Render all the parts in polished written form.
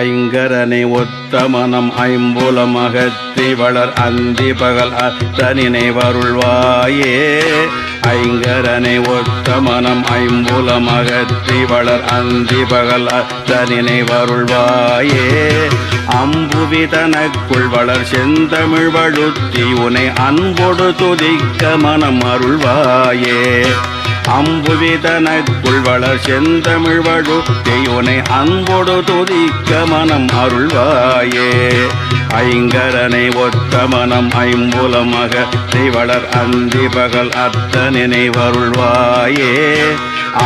ஐங்கரனை ஒத்த மனம் ஐம்புலம் அகத்தி வளர் அந்தி பகல் அத்தனினை வருள்வாயே. ஐங்கரனை ஒத்த மனம் ஐம்புலம் அகத்தி வளர் அந்தி பகல் அத்தனினை வருள்வாயே. அம்புவி தனக்குள் வளர் செந்தமிழ் வழுத்தி உனை அன்பொடு துதிக்க மனம் அருள்வாயே. அம்புவி தனக்குள் வளர் செந்தமிழ் வழுத்தி உனை அன்பொடு துதிக்க மனம் அருள்வாயே. ஐங்கரனை ஒத்த மனம் ஐம்புலம் அகத்தி வளர் அந்தி பகல் அத்தனினை வருள்வாயே.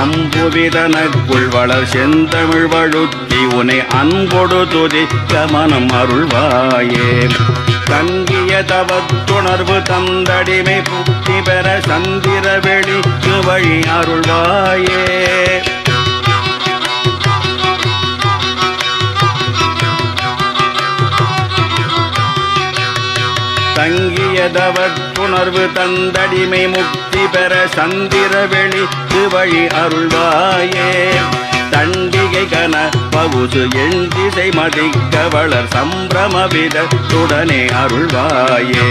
அம்புவி தனக்குள் வளர் செந்தமிழ் வழுத்தி உனை அன்பொடு துதிக்க மனம் அருள்வாயே. தங்கிய தவத்துணர்வு தந்தடிமை புக்தி பெற சந்திர வெளிக்கு வழி அருள்வாயே. தங்கிய தவத்துணர்வு தந்தடிமை முக்தி பெற சந்திர வெளிக்கு வழி அருள்வாயே. தண்டிகை கன பகுசு எண் திசை மதிக்க வளர் சம்பிரமவிதத்துடனே அருள்வாயே.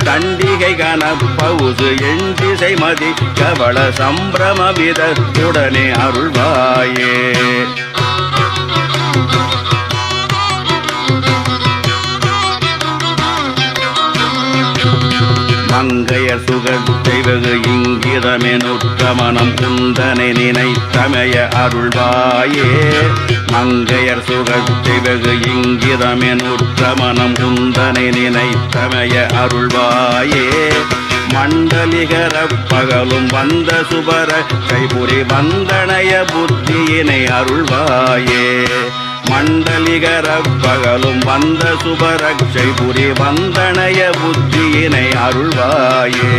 தண்டிகை கன பகுசு எண் திசை மதிக்க வளர் சம்பிரமவிதத்துடனே அருள்வாயே. மங்கைய சுகத்தை வெகு இங்கிதமெனுற்ற மனம் குந்தனை நினைத்தமைய அருள்வாயே. மங்கையர் சுகத்தை வெகு இங்கிதமெனுற்ற மனம் குந்தனை நினைத்தமைய அருள்வாயே. மண்டலிகர பகலும் வந்த சுபர கைபுரி வந்தனைய புத்தியினை அருள்வாயே. மண்டலிகர பகலும் வந்த சுபரட்சை புரி வந்தனைய புத்தியினை அருள்வாயே.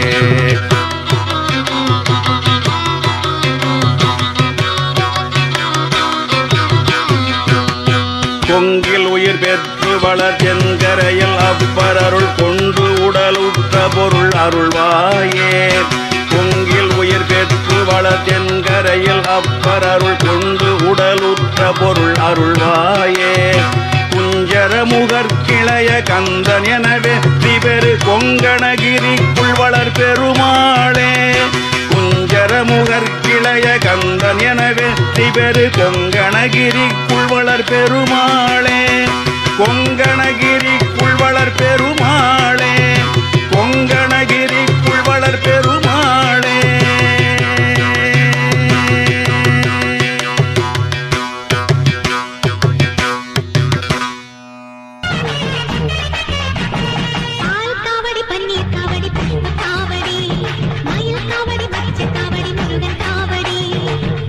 கொங்கில் உயிர் பெற்று வளர் தென்கரையில் அப்பரருள் கொண்டு உடலுற்ற பொருள் அருள்வாயே. கொங்கில் உயிர் பெற்று வளர் தென்கரையில் அப்பரருள் கொண்டு உடலுற்ற பொருள் அருள்வாயே. குஞ்சர முகற்கிளைய கந்தன் எனவே திபெரு கொங்கணகிரிக்குள் வளர் பெருமாளே. குஞ்சர முகற்கிளைய கந்தன் எனவே திபெரு கொங்கணகிரிக்குள் வளர் பெருமாளே. கொங்கணகிரி